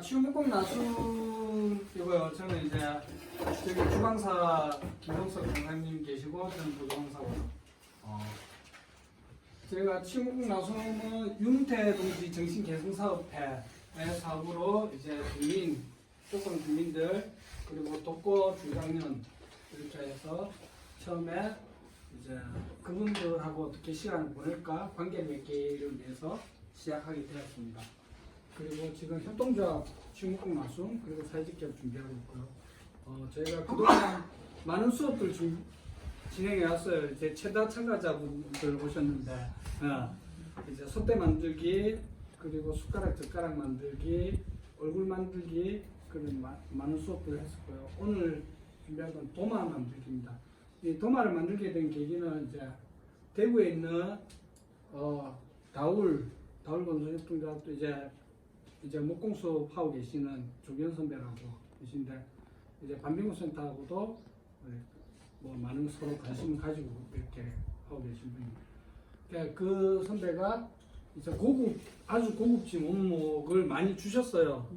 치유목공 나수이고요. 저는 이제 저기 주방사 김동석 강사님 계시고 저는 부주방사고요. 제가 치유목공 나수는 윤태 동지 정신개선사업회의 사업으로 이제 주민, 조건 주민들 그리고 독거 중장년 이렇게 해서 처음에 이제 그분들하고 어떻게 시간을 보낼까 관계 맺기를 위해서 시작하게 되었습니다. 그리고 지금 협동조합 치유목공 나눔 그리고 사회적 기업 준비하고 있고요. 저희가 그동안 많은 수업들 진행해 왔어요. 이제 최다 참가자분들 오셨는데 이제 솥대 만들기 그리고 숟가락 젓가락 만들기 얼굴 만들기 그런 많은 수업들을 했었고요. 오늘 준비한 건 도마 만들기입니다. 이 도마를 만들게 된 계기는 이제 대구에 있는 다울 건설협동조합도 이제 목공 수업하고 계시는 조기현 선배라고 계신데 이제 반빙고 센터하고도 뭐 많은 서로 관심을 가지고 이렇게 하고 계신 분입니다. 그러니까 그 선배가 이제 아주 고급진 원목을 많이 주셨어요.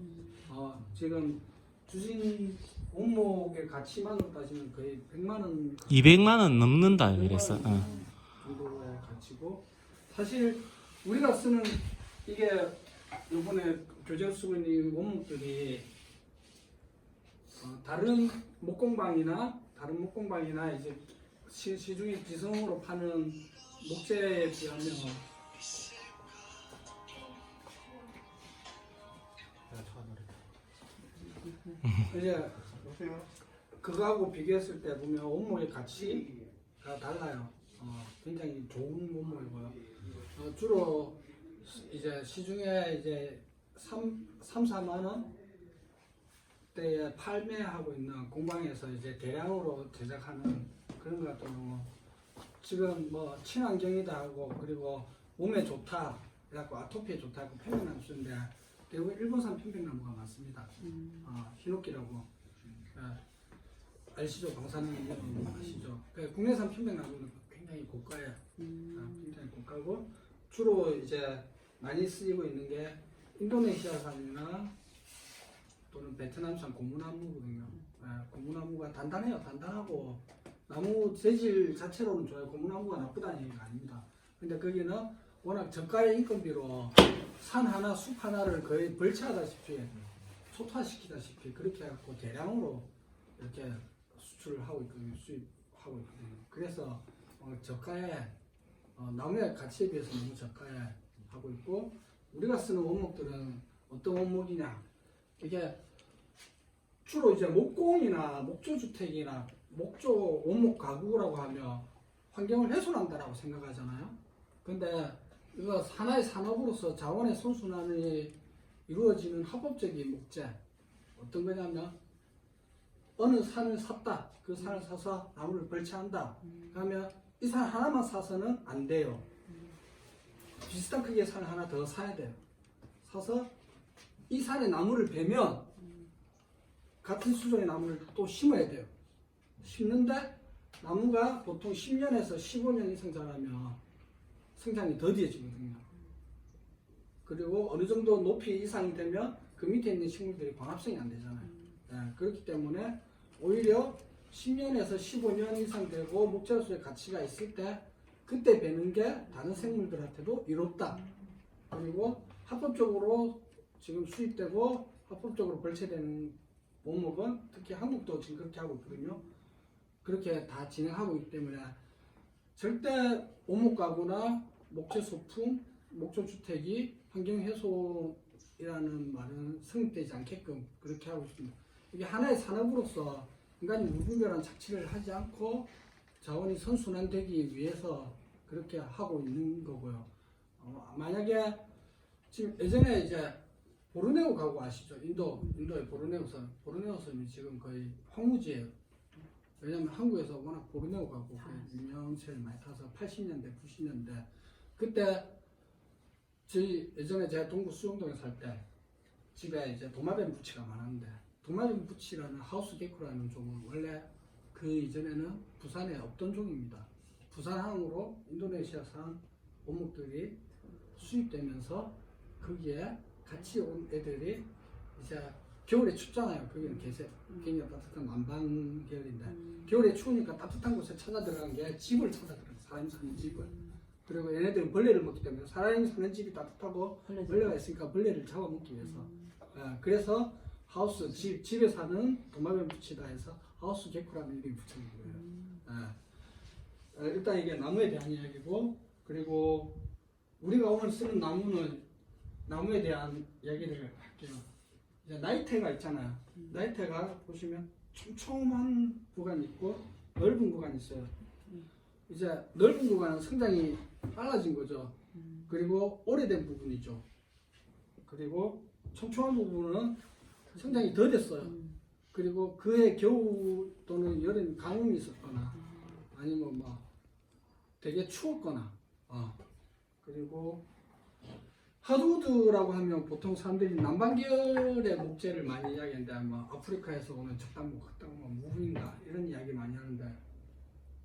지금 주신 원목의 가치만으로 따지면 거의 100만 원, 200만 원 넘는다 이랬어. 정도의 가치고 사실 우리가 쓰는 이게 이번에 교재로 쓰고 있는 원목들이 다른 목공방이나 이제 시중에 기성으로 파는 목재에 비하면 이제 그거하고 비교했을 때 보면 원목의 가치가 달라요. 굉장히 좋은 원목이고요. 주로 이제 시중에 이제 4만 원 대에 판매하고 있는 공방에서 이제 대량으로 제작하는 그런 것 같은 경우 지금 뭐 친환경이다 하고 그리고 몸에 좋다 그래갖고 아토피에 좋다 하고 편백나무 쓰는데 대부분 일본산 편백나무가 많습니다. 히노키라고 아시죠? 방사능 아시죠? 국내산 편백나무는 굉장히 고가예요. 굉장히 고가고 주로 이제 많이 쓰이고 있는 게 인도네시아산이나 또는 베트남산 고무나무거든요. 고무나무가 단단해요. 단단하고 나무 재질 자체로는 좋아요. 고무나무가 나쁘다는 얘기가 아닙니다. 근데 거기는 워낙 저가의 인건비로 산 하나, 숲 하나를 거의 벌채하다시피 초토화시키다시피 그렇게 해갖고 대량으로 이렇게 수출을 하고 있거든요. 수입하고 있거든요. 그래서 저가에 나무의 가치에 비해서 너무 저가에 하고 있고 우리가 쓰는 원목들은 어떤 원목이냐 이게 주로 이제 목공이나 목조주택이나 목조 원목 가구라고 하면 환경을 훼손한다라고 생각하잖아요. 근데 이거 하나의 산업으로서 자원의 선순환이 이루어지는 합법적인 목재 어떤 거냐면 어느 산을 샀다. 그 산을 사서 나무를 벌채한다. 그러면 이 산 하나만 사서는 안 돼요. 비슷한 크기의 산을 하나 더 사야 돼요. 사서 이 산에 나무를 베면 같은 수종의 나무를 또 심어야 돼요. 심는데 나무가 보통 10년에서 15년 이상 자라면 성장이 더디어지거든요. 그리고 어느 정도 높이 이상이 되면 그 밑에 있는 식물들이 광합성이 안 되잖아요. 그렇기 때문에 오히려 10년에서 15년 이상 되고 목재로서의 가치가 있을 때 그때 베는 게 다른 생물들한테도 이롭다. 그리고 합법적으로 지금 수입되고 합법적으로 벌채되는 원목은 특히 한국도 지금 그렇게 하고 있거든요. 그렇게 다 진행하고 있기 때문에 절대 원목 가구나 목재 소품, 목조 주택이 환경 훼손이라는 말은 성립되지 않게끔 그렇게 하고 있습니다. 이게 하나의 산업으로서 인간이 무분별한 착취를 하지 않고 자원이 선순환되기 위해서 그렇게 하고 있는 거고요. 만약에 지금 예전에 이제 보르네오 가구 아시죠? 인도의 보르네오섬이 지금 거의 황무지예요. 왜냐면 한국에서 워낙 보르네오 가구 유명세를 많이 타서 80년대, 90년대 그때 예전에 제가 동구 수영동에 살 때 집에 이제 도마뱀 부치가 많았는데 도마뱀 부치라는 하우스 게코라는 종은 원래 그 이전에는 부산에 없던 종입니다. 부산항으로 인도네시아산 원목들이 수입되면서 거기에 같이 온 애들이 이제 겨울에 춥잖아요. 거기는 굉장히 따뜻한 남방 계열인데 겨울에 추우니까 따뜻한 곳에 찾아 들어간 게 집을 찾아 들어가요. 사람이 사는 집을. 그리고 얘네들은 벌레를 먹기 때문에 사람이 사는 집이 따뜻하고 벌레가 있으니까 벌레를 잡아먹기 위해서. 그래서 하우스 집에 사는 도마뱀 붙이다 해서 하우스 개코라는 이름이 붙여진 거예요. 일단 이게 나무에 대한 이야기고, 그리고 우리가 오늘 쓰는 나무에 대한 이야기를 할게요. 이제 나이테가 있잖아요. 나이테가 보시면 촘촘한 구간이 있고 넓은 구간이 있어요. 이제 넓은 구간은 성장이 빨라진 거죠. 그리고 오래된 부분이죠. 그리고 촘촘한 부분은 성장이 더 됐어요. 그리고 그해 겨울 또는 여름 가뭄이 있었거나 아니면 뭐 되게 추웠거나 그리고 하드우드라고 하면 보통 사람들이 남방계열의 목재를 많이 이야기하는데 뭐 아프리카에서 오는 적당목, 흑당목, 무브인가 이런 이야기 많이 하는데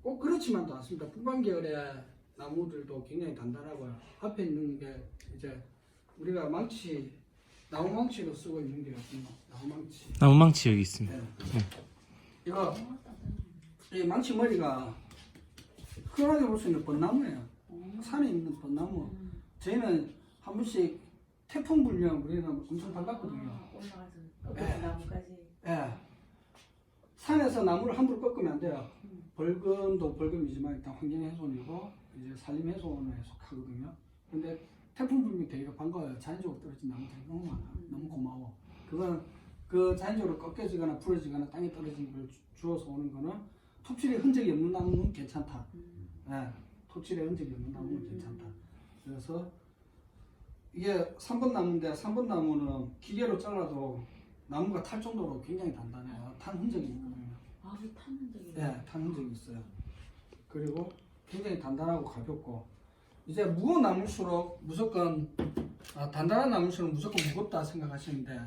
꼭 그렇지만도 않습니다. 북방계열의 나무들도 굉장히 단단하고요. 앞에 있는 게 이제 우리가 나무 망치로 쓰고 있는 게 있거든요. 나무 망치 여기 있습니다. 이거 이 망치 머리가 흔하게 볼 수 있는 벚나무예요. 산에 있는 벚나무. 저희는 한 번씩 태풍 불면 우리는 엄청 반갑거든요. 올라가서 나무까지. 산에서 나무를 함부로 꺾으면 안 돼요. 벌금도 벌금이지만 일단 환경훼손이고 이제 산림훼손에 속하거든요. 근데 태풍 불면 되게 반가워요. 자연적으로 떨어진 나무들이 너무 많아. 너무 고마워. 그건 그 자연적으로 꺾여지거나 부러지거나 땅에 떨어진 걸 주워서 오는 거는 토출의 흔적이 없는 나무는 괜찮다. 토출의 흔적이 없는 나무는 괜찮다. 그래서 이게 3번 나무인데 3번 나무는 기계로 잘라도 나무가 탈 정도로 굉장히 단단해요. 탄 흔적이 있거든요. 탄 흔적이. 탄 흔적이 있어요. 그리고 굉장히 단단하고 가볍고 이제 무거운 나무일수록 무조건 단단한 나무일수록 무조건 무겁다 생각하시는데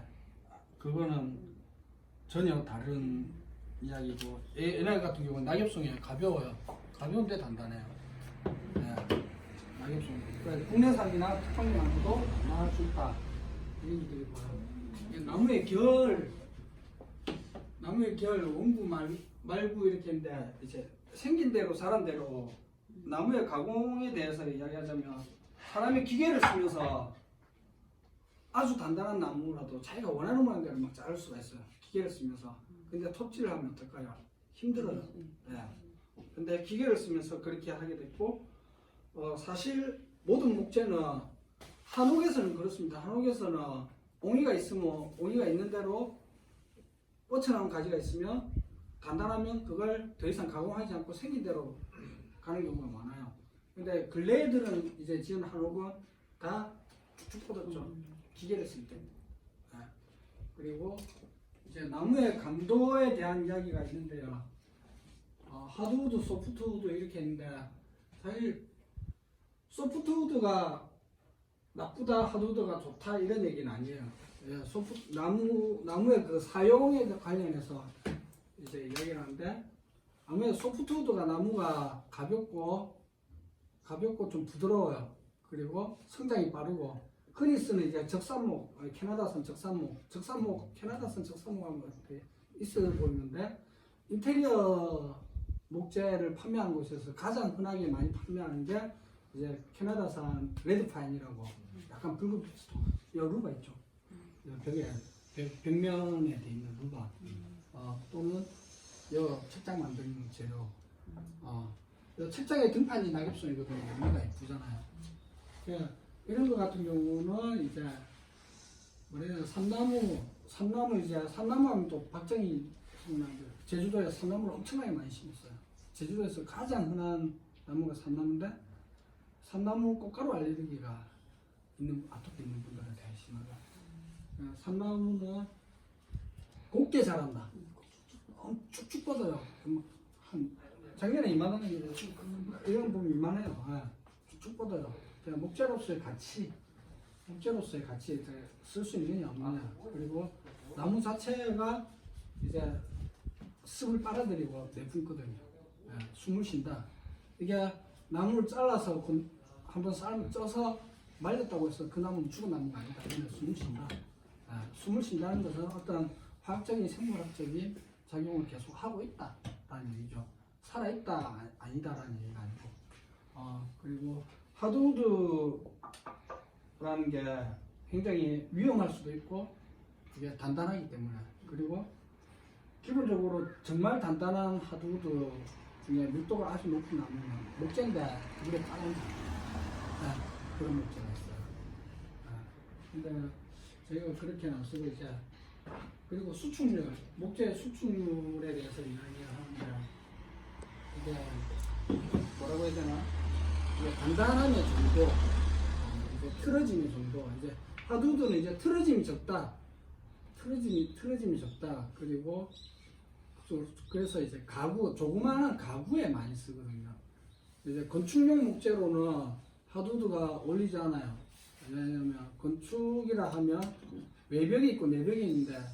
그거는 전혀 다른 이야기고 얘네 같은 경우는 낙엽송이에요. 가벼워요. 가벼운데 단단해요. 낙엽송. 그러니까 국내산이나 특성나무도 나을 수 있다. 이런 얘기들이 보여요. 나무의 결, 원구 말구 이렇게 있는데 이제 생긴 대로 자란 대로 나무의 가공에 대해서 이야기하자면 사람이 기계를 쓰면서 아주 단단한 나무라도 자기가 원하는 모양대로 막 자를 수가 있어요. 기계를 쓰면서. 근데 톱질을 하면 어떨까요? 힘들어요. 근데 기계를 쓰면서 그렇게 하게 됐고 사실 모든 목재는 한옥에서는 그렇습니다. 한옥에서는 옹이가 있는 대로 뻗쳐나온 가지가 있으면 단단하면 그걸 더 이상 가공하지 않고 생긴 대로 가는 경우가 많아요. 근데 근래들은 이제 지은 한옥은 다 쭉쭉 뻗었죠. 기계를 쓸 때. 그리고 이제 나무의 감도에 대한 이야기가 있는데요. 하드우드, 소프트우드 이렇게 있는데 사실 소프트우드가 나쁘다, 하드우드가 좋다 이런 얘기는 아니에요. 나무의 그 사용에 관련해서 이제 이야기를 하는데 아무래도 소프트우드가 나무가 가볍고 좀 부드러워요. 그리고 성장이 빠르고 흔히 쓰는 이제 적산목, 캐나다산 적산목, 캐나다산 적산목하고 있어 보이는데 인테리어 목재를 판매하는 곳에서 가장 흔하게 많이 판매하는 게 이제 캐나다산 레드파인이라고 약간 붉은빛 루바 있죠. 벽에 벽면에 돼 있는 루바 또는 요 책장 만드는 재료. 요 책장의 등판이 낙엽송이거든요. 의미가 예쁘잖아요. 이런 거 같은 경우는 이제 뭐래요? 삼나무 하면 또 박정희 제주도에 삼나무를 엄청나게 많이 심었어요. 제주도에서 가장 흔한 나무가 삼나무인데 삼나무 꽃가루 알레르기가 아토피 있는 분들은 되게 심하다. 삼나무는 곱게 자란다. 쭉쭉 뻗어요. 작년에 이만했는데 이런 보면 이만해요. 쭉쭉 뻗어요. 그냥 목재로서의 가치 쓸 수 있느냐 없느냐. 그리고 나무 자체가 이제 습을 빨아들이고 내뿜거든요. 숨을 쉰다. 이게 나무를 잘라서 한번 쪄서 말렸다고 해서 그 나무는 죽은 나무가 아니다. 그냥 숨을 쉰다. 숨을 쉰다는 것은 어떤 화학적인 생물학적인 작용을 계속 하고 있다라는 얘기죠. 살아 있다 아니다라는 얘기가 아니고. 그리고 하드우드라는 게 굉장히 위험할 수도 있고 이게 단단하기 때문에, 그리고 기본적으로 정말 단단한 하드우드 중에 밀도가 아주 높은 나무는 목재인데 물에 빠진다. 그런 목재가 있어요. 근데 저희가 그렇게는 안 쓰고 이제, 그리고 수축률, 목재 수축률에 대해서 이야기를 하는데, 이게 뭐라고 해야 되나? 이게 단단함의 정도, 이제 틀어짐의 정도, 이제 하드우드는 이제 틀어짐이 적다. 틀어짐이 적다. 그리고 그래서 이제 가구, 조그마한 가구에 많이 쓰거든요. 이제 건축용 목재로는 하드우드가 어울리지 않아요. 왜냐하면 건축이라 하면 외벽이 있고 내벽이 있는데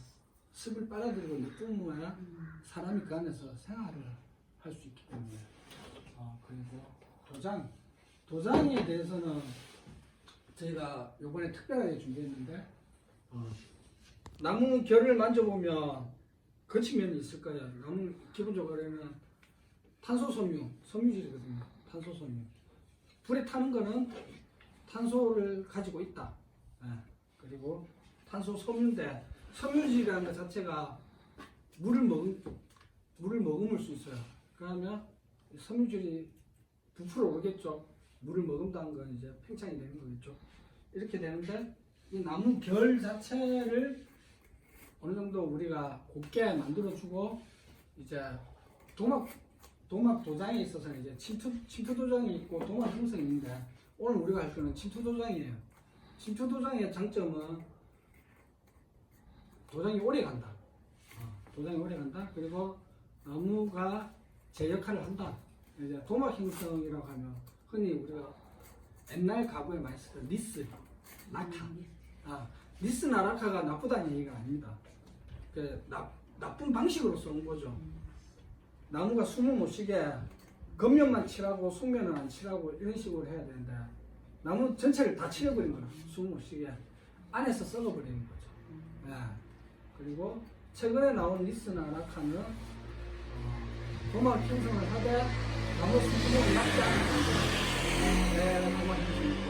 습을 빨아들이고 내뿜어야 사람이 그 안에서 생활을 할 수 있기 때문에. 그리고 도장에 대해서는 저희가 요번에 특별하게 준비했는데, 나무 결을 만져보면 거친 면이 있을 거예요. 나무 기본적으로는 섬유질이거든요. 탄소섬유. 불에 타는 거는 탄소를 가지고 있다. 그리고 탄소 섬유인데, 섬유질이라는 것 자체가 물을 머금을 수 있어요. 그러면 섬유질이 부풀어 오르겠죠. 물을 머금다는 건 이제 팽창이 되는 거겠죠. 이렇게 되는데, 이 나무 결 자체를 어느 정도 우리가 곱게 만들어주고, 이제 도막 도장에 있어서는 이제 침투 도장이 있고 도막 형성이 있는데, 오늘 우리가 할 거는 침투 도장이에요. 침투 도장의 장점은 도장이 오래 간다. 그리고 나무가 제 역할을 한다. 이제 도막 형성이라고 하면 흔히 우리가 옛날 가구에 많이 쓰던 리스, 라카. 리스나 라카가 나쁘다는 얘기가 아닙니다. 나쁜 방식으로 쏜 거죠. 나무가 숨을 못 쉬게 겉면만 칠하고 속면은 안 칠하고 이런 식으로 해야 되는데, 나무 전체를 다 칠해버린 거예요. 숨을 못 쉬게 안에서 썩어버리는 거죠. 그리고 최근에 나온 리스나 라카는 도막 형성을 하되 나무 수준을 낮지 않은 도막 형성이 있고,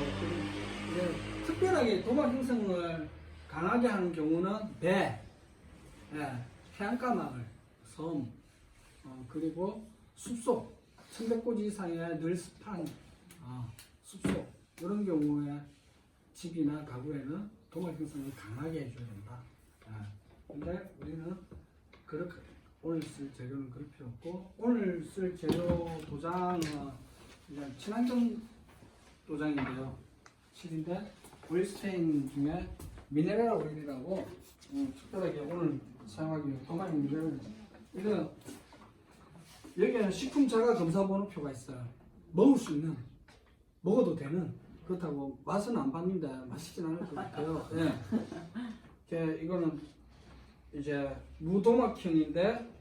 특별하게 도막 형성을 강하게 하는 경우는 배, 해안가 마을, 섬, 그리고 숲속, 1100고지 이상의 늘습한 숲속, 이런 경우에 집이나 가구에는 도막 형성을 강하게 해줘야 된다. 근데 우리는 그렇게 오늘 쓸 재료는 그럴 필요 없고, 오늘 쓸 재료 도장은 그냥 친환경 도장인데요. 실인데 오일스테인 중에 미네랄 오일이라고 특별하게 오늘 사용하기 위해 도마의 미네랄, 이거 여기에는 식품 자가 검사 번호표가 있어요. 먹을 수 있는, 먹어도 되는, 그렇다고 맛은 안 봤는데 맛있진 않을 것 같아요. 이거는 이제 무도막형인데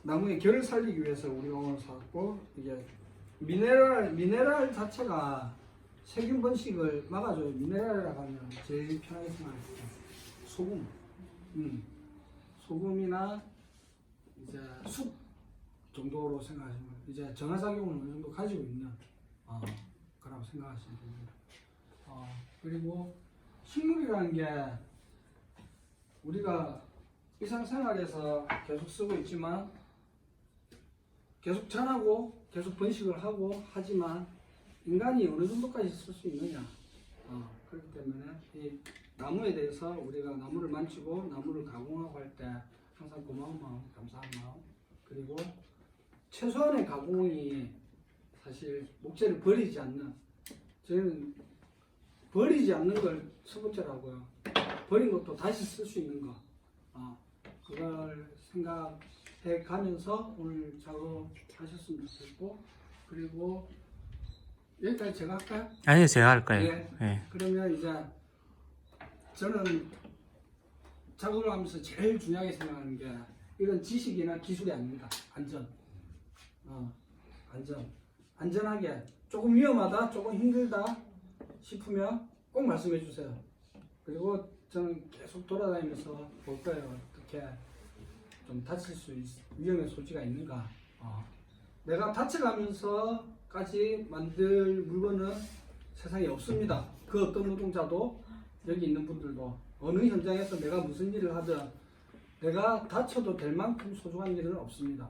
나무의 결을 살리기 위해서 우리가 오늘 사왔고, 이게 미네랄 자체가 세균 번식을 막아줘요. 미네랄이라고 하면 제일 편하게 생각했어요. 소금이나 이제 숲 정도로 생각하시면, 이제 정화작용을 어느 정도 가지고 있는 거라고 생각하시면 됩니다. 그리고 식물이라는 게 우리가 일상생활에서 계속 쓰고 있지만, 계속 자라고 계속 번식을 하고 하지만 인간이 어느 정도까지 쓸 수 있느냐. 그렇기 때문에 이 나무에 대해서 우리가 나무를 만지고 나무를 가공하고 할 때 항상 고마운 마음, 감사한 마음, 그리고 최소한의 가공이 사실 목재를 버리지 않는, 저희는 버리지 않는 걸 첫 번째라고요. 버린 것도 다시 쓸 수 있는 거, 그걸 생각해 가면서 오늘 작업하셨으면 좋겠고, 그리고 여기까지 제가 할까요? 아니요, 제가 할까요? 네. 그러면 이제 저는 작업을 하면서 제일 중요하게 생각하는 게 이런 지식이나 기술이 아닙니다. 안전하게, 조금 위험하다, 조금 힘들다 싶으면 꼭 말씀해 주세요. 그리고 저는 계속 돌아다니면서 볼 거예요. 어떻게 좀 다칠 수 위험의 소지가 있는가. 내가 다쳐가면서까지 만들 물건은 세상에 없습니다. 그 어떤 노동자도 여기 있는 분들도 어느 현장에서 내가 무슨 일을 하든 내가 다쳐도 될 만큼 소중한 일은 없습니다.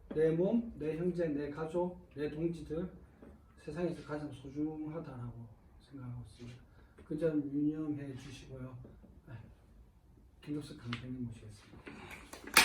내 몸, 내 형제, 내 가족, 내 동지들 세상에서 가장 소중하다라고 생각하고 있습니다. 그 점 유념해 주시고요. 김덕석 강사님 모시겠습니다.